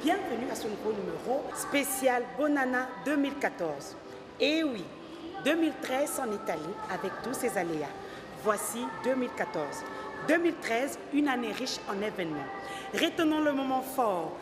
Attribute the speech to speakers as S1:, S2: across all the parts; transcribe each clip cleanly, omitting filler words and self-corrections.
S1: bienvenue à ce nouveau numéro spécial Bonana 2014. Et oui, 2013 s'en est allé avec tous ses aléas. Voici 2014. 2013, une année riche en événements. Retenons le moment fort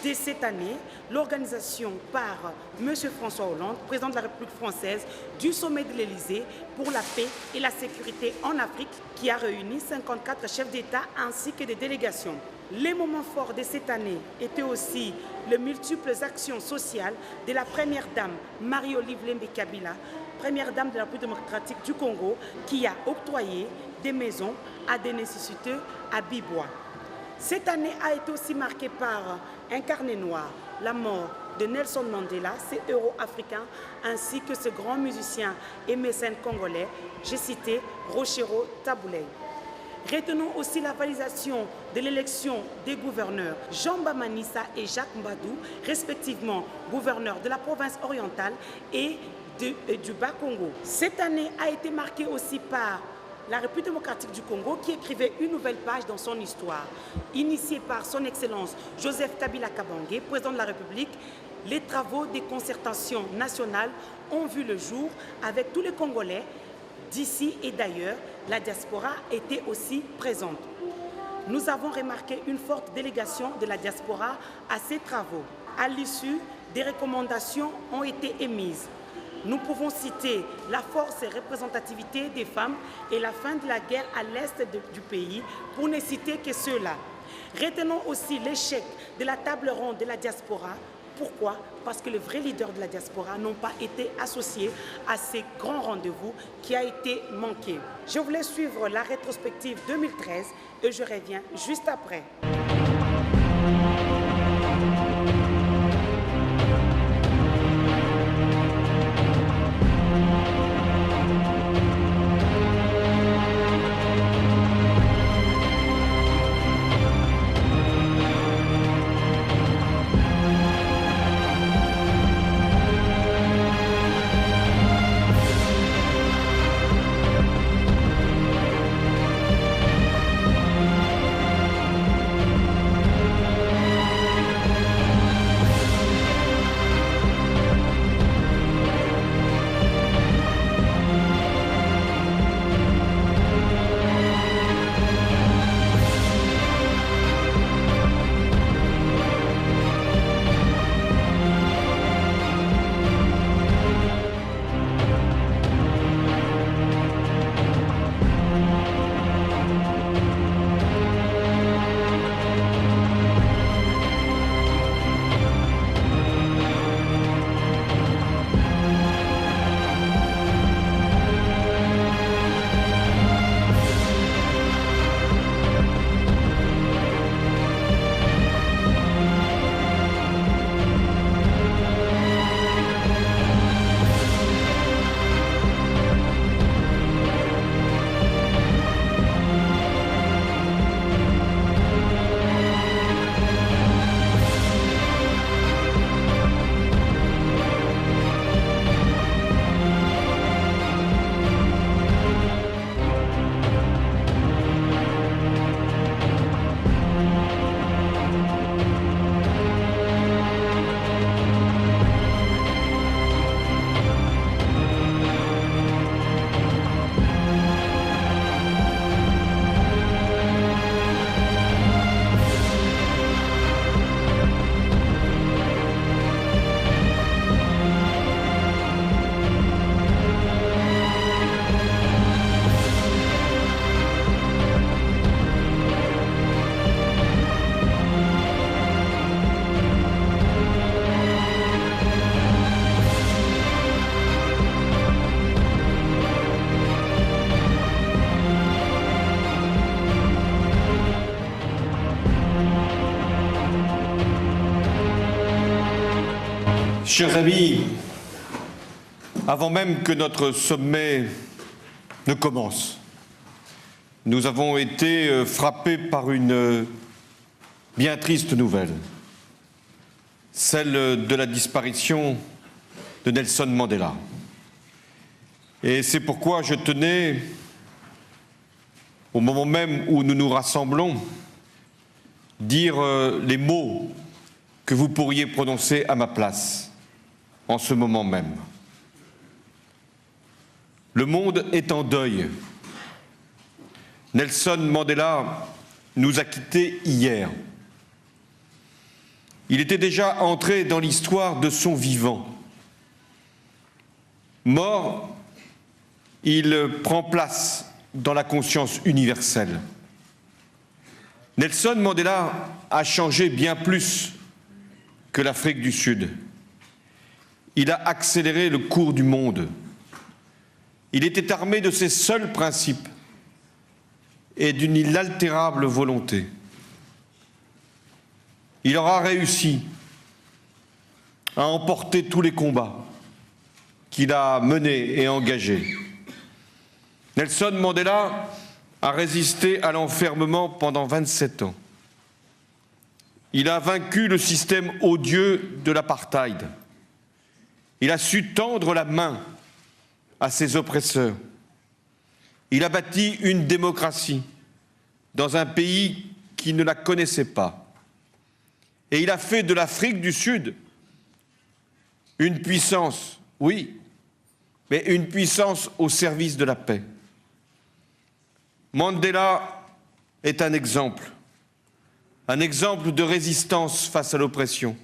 S1: de cette année, l'organisation par M. François Hollande, président de la République française, du sommet de l'Élysée pour la paix et la sécurité en Afrique, qui a réuni 54 chefs d'État ainsi que des délégations. Les moments forts de cette année étaient aussi les multiples actions sociales de la première dame Marie-Olive Lembe Kabila, première dame de la République démocratique du Congo, qui a octroyé des maisons à des nécessiteux à Bibois. Cette année a été aussi marquée par un carnet noir, la mort de Nelson Mandela, ce héros africain, ainsi que ce grand musicien et mécène congolais, j'ai cité Rochero Tabouley. Retenons aussi la validation de l'élection des gouverneurs Jean Bamanissa et Jacques Mbadou, respectivement gouverneurs de la province orientale et du Bas-Congo. Cette année a été marquée aussi par la République démocratique du Congo qui écrivait une nouvelle page dans son histoire. Initiée par son Excellence Joseph Kabila Kabange, président de la République, les travaux des concertations nationales ont vu le jour avec tous les Congolais d'ici et d'ailleurs. La diaspora était aussi présente. Nous avons remarqué une forte délégation de la diaspora à ces travaux. À l'issue, des recommandations ont été émises. Nous pouvons citer la force et représentativité des femmes et la fin de la guerre à l'est du pays, pour ne citer que ceux-là. Retenons aussi l'échec de la table ronde de la diaspora. Pourquoi? Parce que les vrais leaders de la diaspora n'ont pas été associés à ces grands rendez-vous qui a été manqué. Je voulais suivre la rétrospective 2013 et je reviens juste après.
S2: Chers amis, avant même que notre sommet ne commence, nous avons été frappés par une bien triste nouvelle, celle de la disparition de Nelson Mandela. Et c'est pourquoi je tenais, au moment même où nous nous rassemblons, dire les mots que vous pourriez prononcer à ma place, en ce moment même. Le monde est en deuil. Nelson Mandela nous a quittés hier. Il était déjà entré dans l'histoire de son vivant. Mort, il prend place dans la conscience universelle. Nelson Mandela a changé bien plus que l'Afrique du Sud. Il a accéléré le cours du monde. Il était armé de ses seuls principes et d'une inaltérable volonté. Il aura réussi à emporter tous les combats qu'il a menés et engagés. Nelson Mandela a résisté à l'enfermement pendant 27 ans. Il a vaincu le système odieux de l'apartheid. Il a su tendre la main à ses oppresseurs. Il a bâti une démocratie dans un pays qui ne la connaissait pas. Et il a fait de l'Afrique du Sud une puissance, oui, mais une puissance au service de la paix. Mandela est un exemple de résistance face à l'oppression,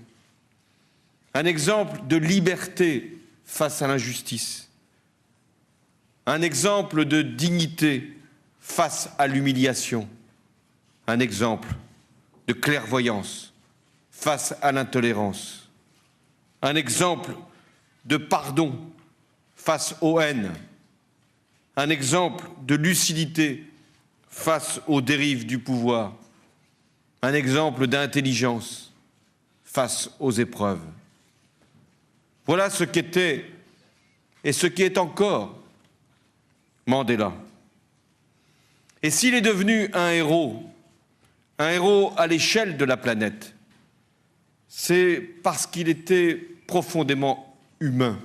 S2: un exemple de liberté face à l'injustice, un exemple de dignité face à l'humiliation, un exemple de clairvoyance face à l'intolérance, un exemple de pardon face aux haines, un exemple de lucidité face aux dérives du pouvoir, un exemple d'intelligence face aux épreuves. Voilà ce qu'était et ce qui est encore Mandela. Et s'il est devenu un héros à l'échelle de la planète, c'est parce qu'il était profondément humain,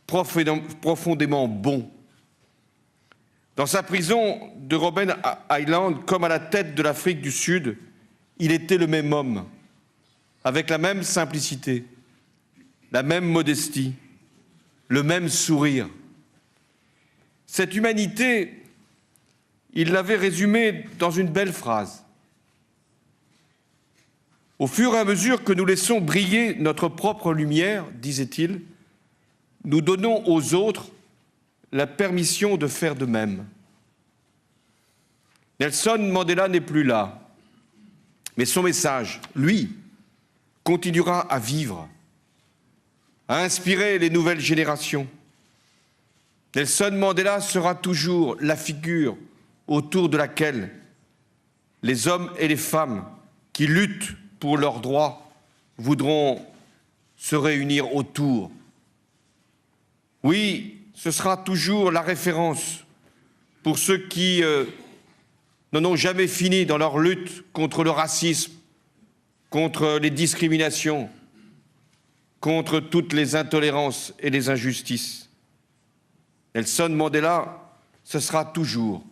S2: profondément bon. Dans sa prison de Robben Island, comme à la tête de l'Afrique du Sud, il était le même homme, avec la même simplicité, la même modestie, le même sourire. Cette humanité, il l'avait résumée dans une belle phrase. Au fur et à mesure que nous laissons briller notre propre lumière, disait-il, nous donnons aux autres la permission de faire de même. Nelson Mandela n'est plus là, mais son message, lui, continuera à vivre, à inspirer les nouvelles générations. Nelson Mandela sera toujours la figure autour de laquelle les hommes et les femmes qui luttent pour leurs droits voudront se réunir autour. Oui, ce sera toujours la référence pour ceux qui n'en ont jamais fini dans leur lutte contre le racisme, contre les discriminations, contre toutes les intolérances et les injustices. Nelson Mandela, ce sera toujours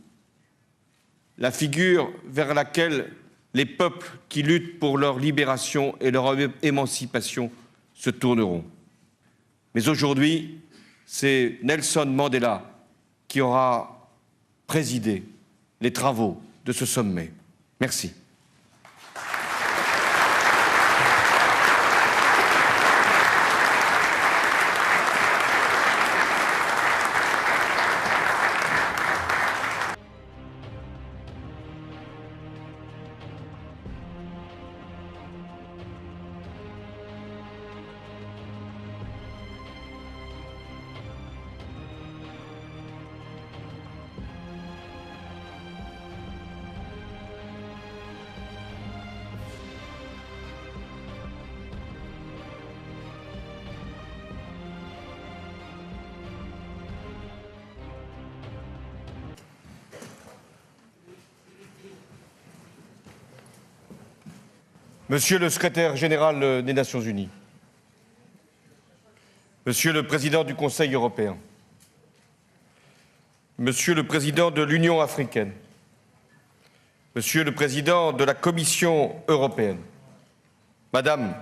S2: la figure vers laquelle les peuples qui luttent pour leur libération et leur émancipation se tourneront. Mais aujourd'hui, c'est Nelson Mandela qui aura présidé les travaux de ce sommet. Merci. Monsieur le secrétaire général des Nations Unies, Monsieur le président du Conseil européen, Monsieur le président de l'Union africaine, Monsieur le président de la Commission européenne, Madame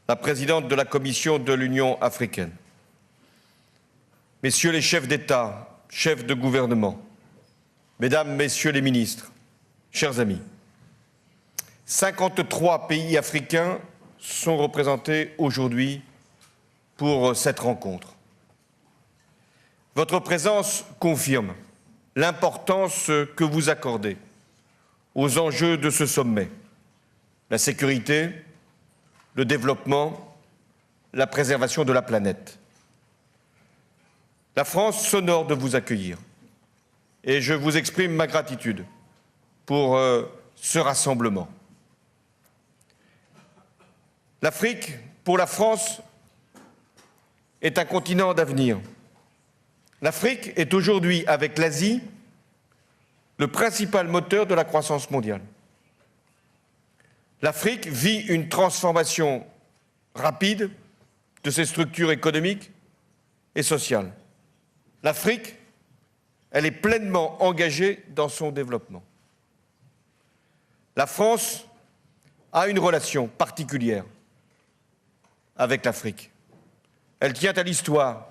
S2: la présidente de la Commission de l'Union africaine, Messieurs les chefs d'État, chefs de gouvernement, Mesdames, Messieurs les ministres, chers amis, 53 pays africains sont représentés aujourd'hui pour cette rencontre. Votre présence confirme l'importance que vous accordez aux enjeux de ce sommet, la sécurité, le développement, la préservation de la planète. La France s'honore de vous accueillir et je vous exprime ma gratitude pour ce rassemblement. L'Afrique, pour la France, est un continent d'avenir. L'Afrique est aujourd'hui, avec l'Asie, le principal moteur de la croissance mondiale. L'Afrique vit une transformation rapide de ses structures économiques et sociales. L'Afrique, elle est pleinement engagée dans son développement. La France a une relation particulière avec l'Afrique. Elle tient à l'histoire,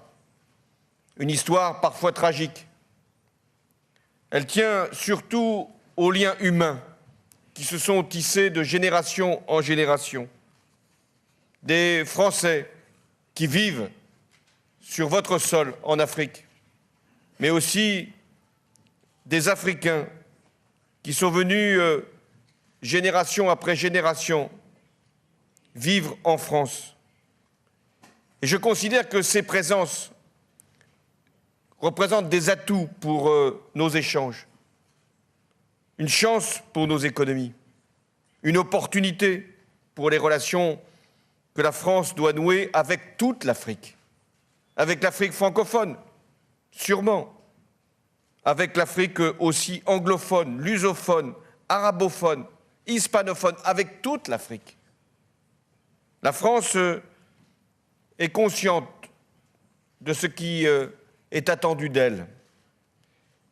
S2: une histoire parfois tragique. Elle tient surtout aux liens humains qui se sont tissés de génération en génération. Des Français qui vivent sur votre sol en Afrique, mais aussi des Africains qui sont venus, génération après génération, vivre en France. Et je considère que ces présences représentent des atouts pour nos échanges, une chance pour nos économies, une opportunité pour les relations que la France doit nouer avec toute l'Afrique, avec l'Afrique francophone, sûrement, avec l'Afrique aussi anglophone, lusophone, arabophone, hispanophone, avec toute l'Afrique. La France est consciente de ce qui est attendu d'elle.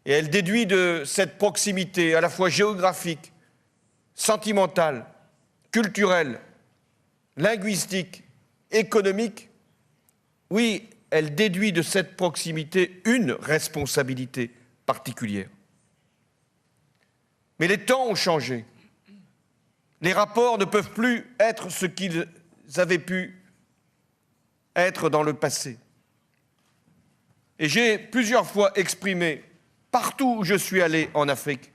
S2: Et elle déduit de cette proximité à la fois géographique, sentimentale, culturelle, linguistique, économique, oui, elle déduit de cette proximité une responsabilité particulière. Mais les temps ont changé. Les rapports ne peuvent plus être ce qu'ils avaient pu être dans le passé. Et j'ai plusieurs fois exprimé, partout où je suis allé en Afrique,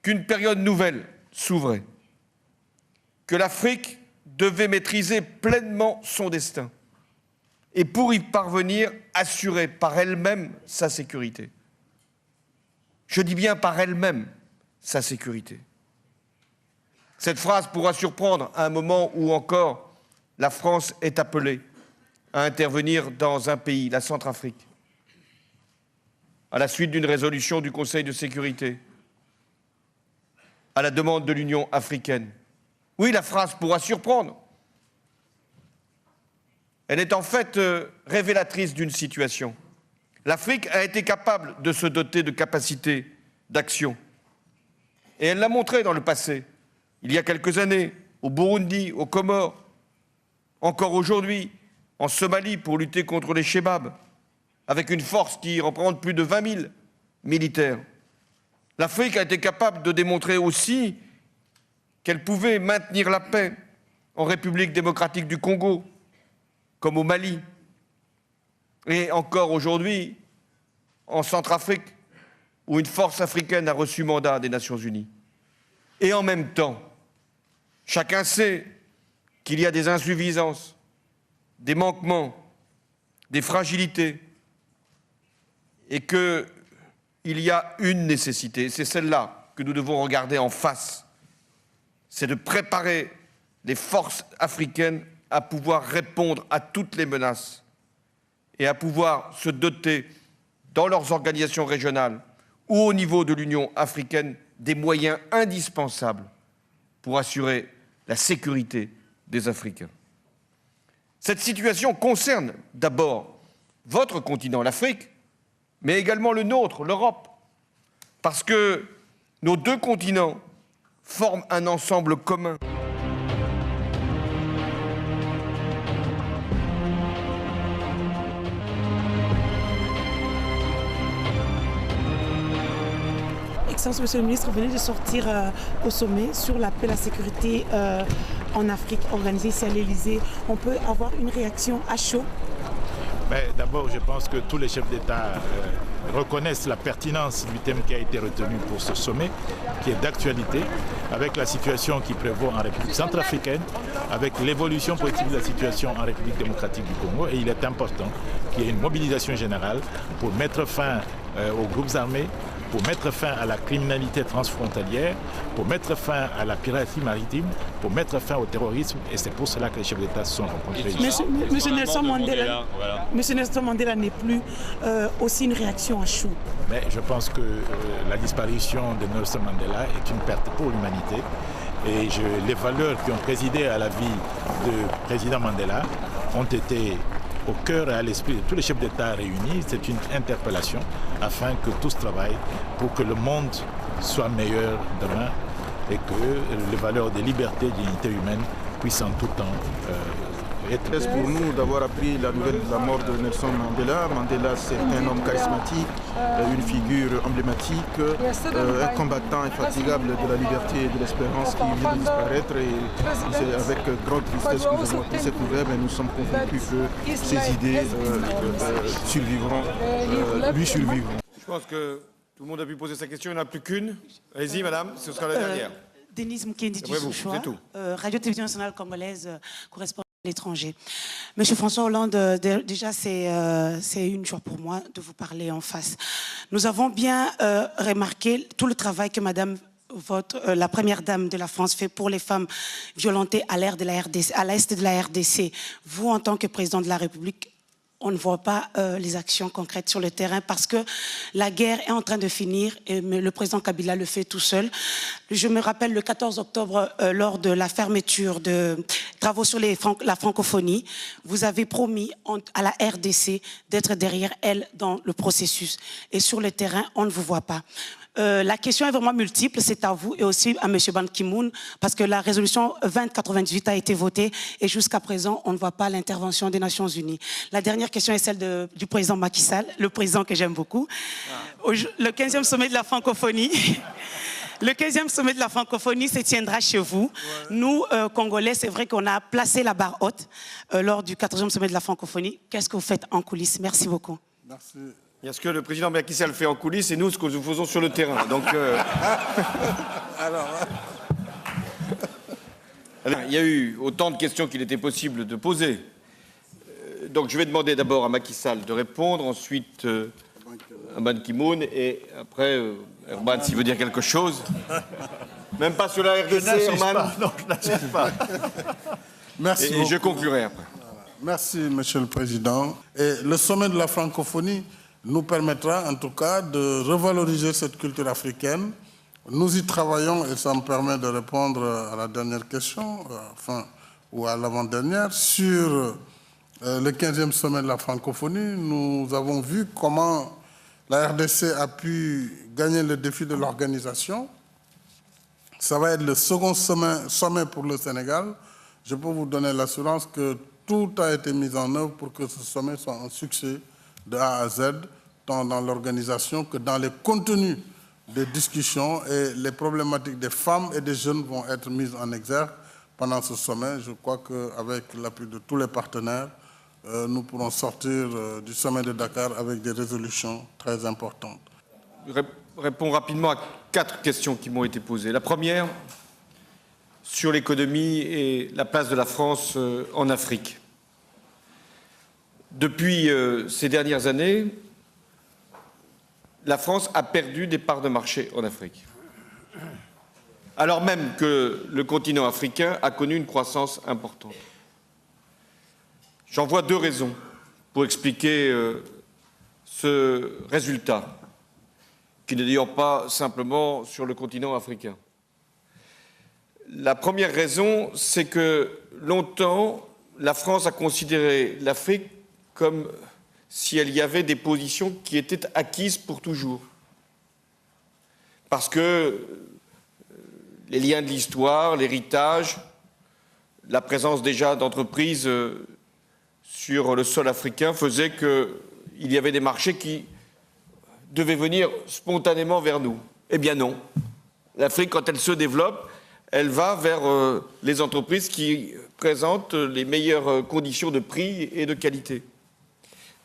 S2: qu'une période nouvelle s'ouvrait, que l'Afrique devait maîtriser pleinement son destin et pour y parvenir, assurer par elle-même sa sécurité. Je dis bien par elle-même sa sécurité. Cette phrase pourra surprendre à un moment où encore la France est appelée à intervenir dans un pays, la Centrafrique, à la suite d'une résolution du Conseil de sécurité, à la demande de l'Union africaine. Oui, la phrase pourra surprendre. Elle est en fait révélatrice d'une situation. L'Afrique a été capable de se doter de capacités d'action. Et elle l'a montré dans le passé, il y a quelques années, au Burundi, aux Comores, encore aujourd'hui, en Somalie pour lutter contre les Chebabs, avec une force qui représente plus de 20 000 militaires. L'Afrique a été capable de démontrer aussi qu'elle pouvait maintenir la paix en République démocratique du Congo, comme au Mali, et encore aujourd'hui en Centrafrique, où une force africaine a reçu mandat des Nations Unies. Et en même temps, chacun sait qu'il y a des insuffisances, des manquements, des fragilités, et qu'il y a une nécessité, c'est celle-là que nous devons regarder en face, c'est de préparer les forces africaines à pouvoir répondre à toutes les menaces et à pouvoir se doter, dans leurs organisations régionales ou au niveau de l'Union africaine, des moyens indispensables pour assurer la sécurité des Africains. Cette situation concerne d'abord votre continent, l'Afrique, mais également le nôtre, l'Europe, parce que nos deux continents forment un ensemble commun.
S1: Excellence, Monsieur le ministre, venez de sortir au sommet sur la paix et la sécurité en Afrique organisée ici à l'Élysée. On peut avoir une réaction à chaud?
S3: D'abord, je pense que tous les chefs d'État reconnaissent la pertinence du thème qui a été retenu pour ce sommet, qui est d'actualité, avec la situation qui prévaut en République centrafricaine, avec l'évolution politique de la situation en République démocratique du Congo. Et il est important qu'il y ait une mobilisation générale pour mettre fin aux groupes armés, pour mettre fin à la criminalité transfrontalière, pour mettre fin à la piraterie maritime, pour mettre fin au terrorisme. Et c'est pour cela que les chefs d'État se sont rencontrés.
S1: Monsieur Nelson Mandela n'est plus aussi une réaction à chaud.
S3: Mais je pense que la disparition de Nelson Mandela est une perte pour l'humanité. Et les valeurs qui ont présidé à la vie du président Mandela ont été au cœur et à l'esprit de tous les chefs d'État réunis. C'est une interpellation afin que tous travaillent pour que le monde soit meilleur demain et que les valeurs de liberté et de dignité humaine puissent en tout temps être.
S4: C'est pour nous d'avoir appris la nouvelle de la mort de Nelson Mandela. Mandela, c'est un homme charismatique, une figure emblématique, un combattant infatigable de la liberté et de l'espérance qui vient de disparaître. Et c'est avec grande tristesse que nous avons appris cette nouvelle, mais nous sommes convaincus que ces idées lui survivront.
S2: Je pense que tout le monde a pu poser sa question, il n'y en a plus qu'une. Allez-y, madame, ce sera la dernière.
S1: Denise Moukendi du Souchoua,
S2: c'est tout.
S1: Radio-Télévision nationale congolaise, correspondante à l'étranger. Monsieur François Hollande, déjà c'est une joie pour moi de vous parler en face. Nous avons bien remarqué tout le travail que madame la première dame de la France fait pour les femmes violentées à l'est de la RDC. Vous, en tant que président de la République, on ne voit pas les actions concrètes sur le terrain parce que la guerre est en train de finir et le président Kabila le fait tout seul. Je me rappelle le 14 octobre, lors de la fermeture de travaux sur la francophonie, vous avez promis à la RDC d'être derrière elle dans le processus. Et sur le terrain, on ne vous voit pas. La question est vraiment multiple, c'est à vous et aussi à M. Ban Ki-moon, parce que la résolution 2098 a été votée et jusqu'à présent, on ne voit pas l'intervention des Nations Unies. La dernière question est celle du président Macky Sall, le président que j'aime beaucoup. Le 15e sommet de la francophonie. Le 15e sommet de la francophonie se tiendra chez vous. Nous, Congolais, c'est vrai qu'on a placé la barre haute lors du 14e sommet de la francophonie. Qu'est-ce que vous faites en coulisses? Merci beaucoup.
S4: Merci.
S2: Il y a ce que le président Macky Sall fait en coulisses et nous, ce que nous faisons sur le terrain. Donc, il y a eu autant de questions qu'il était possible de poser. Donc, je vais demander d'abord à Macky Sall de répondre, ensuite à Ban Ki-moon et après, Herman, s'il veut dire quelque chose. Même pas sur la RDC, Herman.
S4: Non, je n'assiste pas. Merci
S2: et je conclurai après.
S4: Merci, Monsieur le Président. Et le sommet de la francophonie nous permettra en tout cas de revaloriser cette culture africaine. Nous y travaillons et ça me permet de répondre à la dernière question, ou à l'avant-dernière, sur le 15e sommet de la francophonie. Nous avons vu comment la RDC a pu gagner le défi de l'organisation. Ça va être le second sommet pour le Sénégal. Je peux vous donner l'assurance que tout a été mis en œuvre pour que ce sommet soit un succès de A à Z, tant dans l'organisation que dans les contenus des discussions, et les problématiques des femmes et des jeunes vont être mises en exergue pendant ce sommet. Je crois qu'avec l'appui de tous les partenaires, nous pourrons sortir du sommet de Dakar avec des résolutions très importantes.
S2: Je réponds rapidement à 4 questions qui m'ont été posées. La première, sur l'économie et la place de la France en Afrique. Depuis ces dernières années, la France a perdu des parts de marché en Afrique. Alors même que le continent africain a connu une croissance importante. J'en vois 2 raisons pour expliquer ce résultat, qui n'est d'ailleurs pas simplement sur le continent africain. La première raison, c'est que longtemps, la France a considéré l'Afrique comme si elle y avait des positions qui étaient acquises pour toujours. Parce que les liens de l'histoire, l'héritage, la présence déjà d'entreprises sur le sol africain faisaient qu'il y avait des marchés qui devaient venir spontanément vers nous. Eh bien non. L'Afrique, quand elle se développe, elle va vers les entreprises qui présentent les meilleures conditions de prix et de qualité.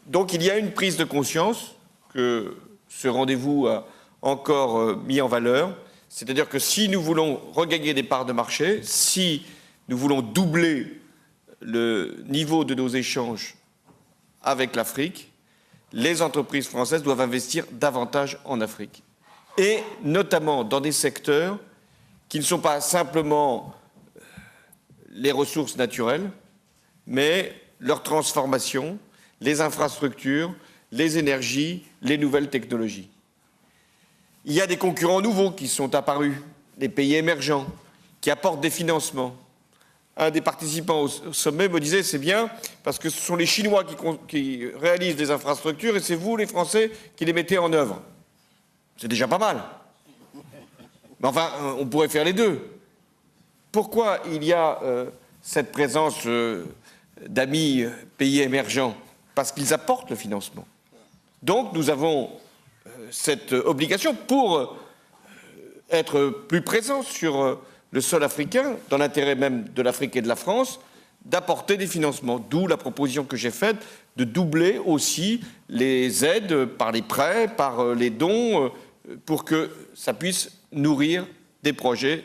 S2: Donc il y a une prise de conscience que ce rendez-vous a encore mis en valeur. C'est-à-dire que si nous voulons regagner des parts de marché, si nous voulons doubler le niveau de nos échanges avec l'Afrique, les entreprises françaises doivent investir davantage en Afrique. Et notamment dans des secteurs qui ne sont pas simplement les ressources naturelles, mais leur transformation, les infrastructures, les énergies, les nouvelles technologies. Il y a des concurrents nouveaux qui sont apparus, les pays émergents, qui apportent des financements. Un des participants au sommet me disait, c'est bien, parce que ce sont les Chinois qui réalisent des infrastructures et c'est vous, les Français, qui les mettez en œuvre. C'est déjà pas mal. Mais enfin, on pourrait faire les deux. Pourquoi il y a cette présence d'amis pays émergents? Parce qu'ils apportent le financement. Donc nous avons cette obligation pour être plus présents sur le sol africain, dans l'intérêt même de l'Afrique et de la France, d'apporter des financements. D'où la proposition que j'ai faite de doubler aussi les aides par les prêts, par les dons, pour que ça puisse nourrir des projets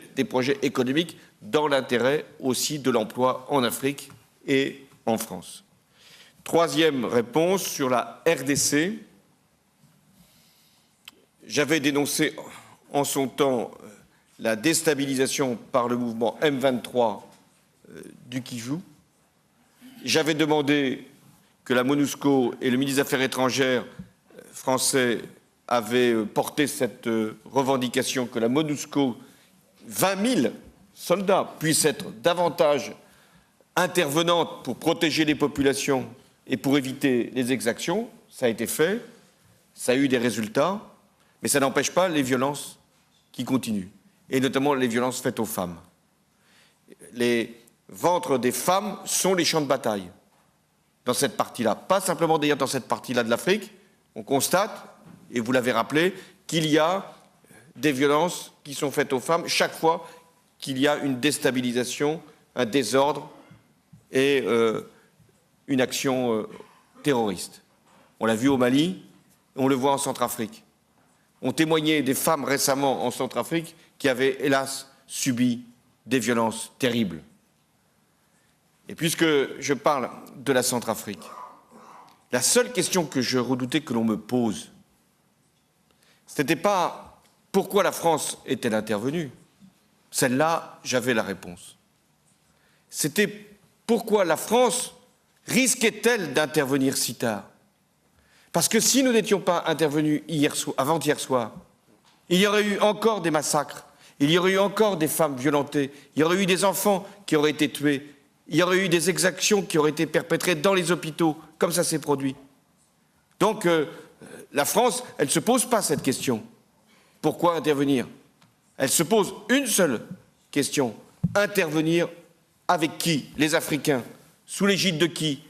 S2: économiques dans l'intérêt aussi de l'emploi en Afrique et en France. Troisième réponse sur la RDC. J'avais dénoncé en son temps la déstabilisation par le mouvement M23 du Kivu. J'avais demandé que la MONUSCO et le ministre des Affaires étrangères français avaient porté cette revendication que la MONUSCO, 20 000 soldats, puissent être davantage intervenantes pour protéger les populations et pour éviter les exactions. Ça a été fait, ça a eu des résultats, mais ça n'empêche pas les violences qui continuent, et notamment les violences faites aux femmes. Les ventres des femmes sont les champs de bataille dans cette partie-là. Pas simplement d'ailleurs dans cette partie-là de l'Afrique. On constate, et vous l'avez rappelé, qu'il y a des violences qui sont faites aux femmes chaque fois qu'il y a une déstabilisation, un désordre et une action terroriste. On l'a vu au Mali, on le voit en Centrafrique. On témoignait des femmes récemment en Centrafrique qui avaient, hélas, subi des violences terribles. Et puisque je parle de la Centrafrique, la seule question que je redoutais que l'on me pose, ce n'était pas pourquoi la France est-elle intervenue. Celle-là, j'avais la réponse. C'était pourquoi la France risquait-elle d'intervenir si tard. Parce que si nous n'étions pas intervenus avant-hier soir, il y aurait eu encore des massacres, il y aurait eu encore des femmes violentées, il y aurait eu des enfants qui auraient été tués, il y aurait eu des exactions qui auraient été perpétrées dans les hôpitaux, comme ça s'est produit. Donc, la France, elle ne se pose pas cette question. Pourquoi intervenir? Elle se pose une seule question. Intervenir avec qui? Les Africains. Sous l'égide de qui?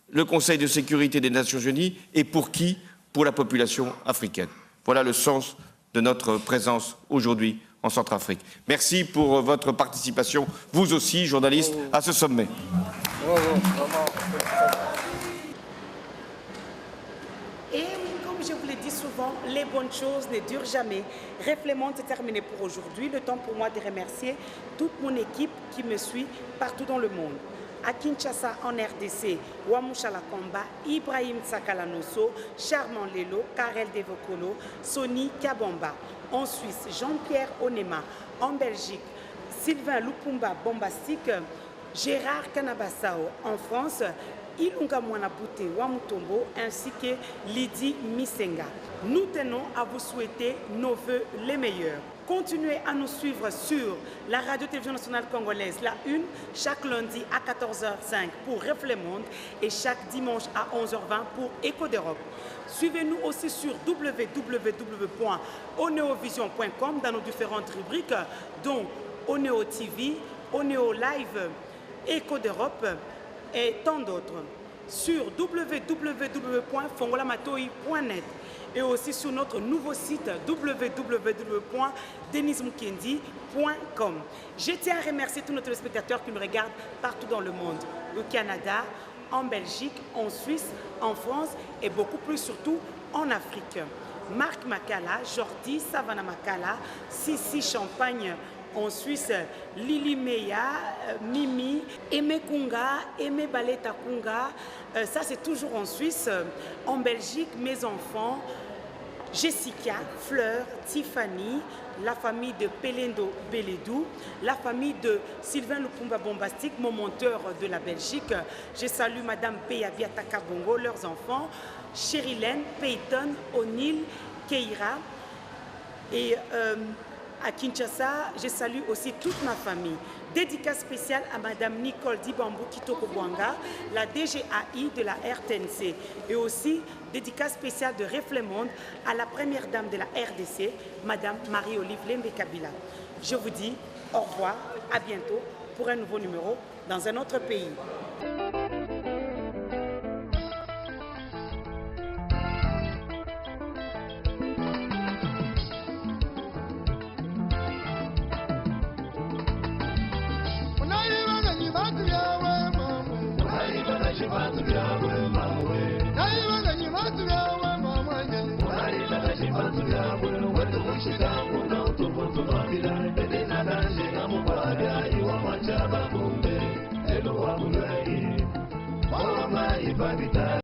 S2: Le Conseil de sécurité des Nations Unies. Et pour qui? Pour la population africaine. Voilà le sens de notre présence aujourd'hui en Centrafrique. Merci pour votre participation, vous aussi, journalistes, à ce sommet.
S1: Et comme je vous l'ai dit souvent, les bonnes choses ne durent jamais. Reflement est terminé pour aujourd'hui. Le temps pour moi de remercier toute mon équipe qui me suit partout dans le monde. À Kinshasa, en RDC, Wamushala Komba, Ibrahim Tsakalanoso, Charmant Lelo, Karel Devokolo, Sony Kabamba. En Suisse, Jean-Pierre Onema. En Belgique, Sylvain Lupumba Bombastique, Gérard Kanabassao. En France, Ilunga Mwanabute Wamutombo ainsi que Lydie Misenga. Nous tenons à vous souhaiter nos vœux les meilleurs. Continuez à nous suivre sur la radio-télévision nationale congolaise, la 1, chaque lundi à 14h05 pour Reflet Monde et chaque dimanche à 11h20 pour Écho d'Europe. Suivez-nous aussi sur www.oneovision.com dans nos différentes rubriques, dont Oneo TV, Oneo Live, Écho d'Europe et tant d'autres. sur www.fongolamatoi.net et aussi sur notre nouveau site www.denismukendi.com. Je tiens à remercier tous nos téléspectateurs qui nous regardent partout dans le monde, au Canada, en Belgique, en Suisse, en France et beaucoup plus surtout en Afrique. Marc Makala, Jordi, Savannah Makala, Sissi Champagne en Suisse, Lili Meya, Mimi, Aimé Kunga, Aimé Baleta Kunga, ça c'est toujours en Suisse. En Belgique, mes enfants, Jessica, Fleur, Tiffany, la famille de Pelendo Beledou, la famille de Sylvain Lupumba Bombastique, mon monteur de la Belgique. Je salue Madame Peyabia Takabongo, leurs enfants, Cherilène, Peyton, O'Neill, Keira. Et à Kinshasa, je salue aussi toute ma famille. Dédicace spéciale à Madame Nicole Dibambou Kitoko Bwanga, la DGAI de la RTNC. Et aussi dédicace spéciale de Reflet-Monde à la première dame de la RDC, Madame Marie-Olive Lembe Kabila. Je vous dis au revoir, à bientôt pour un nouveau numéro dans un autre pays.
S5: Bye.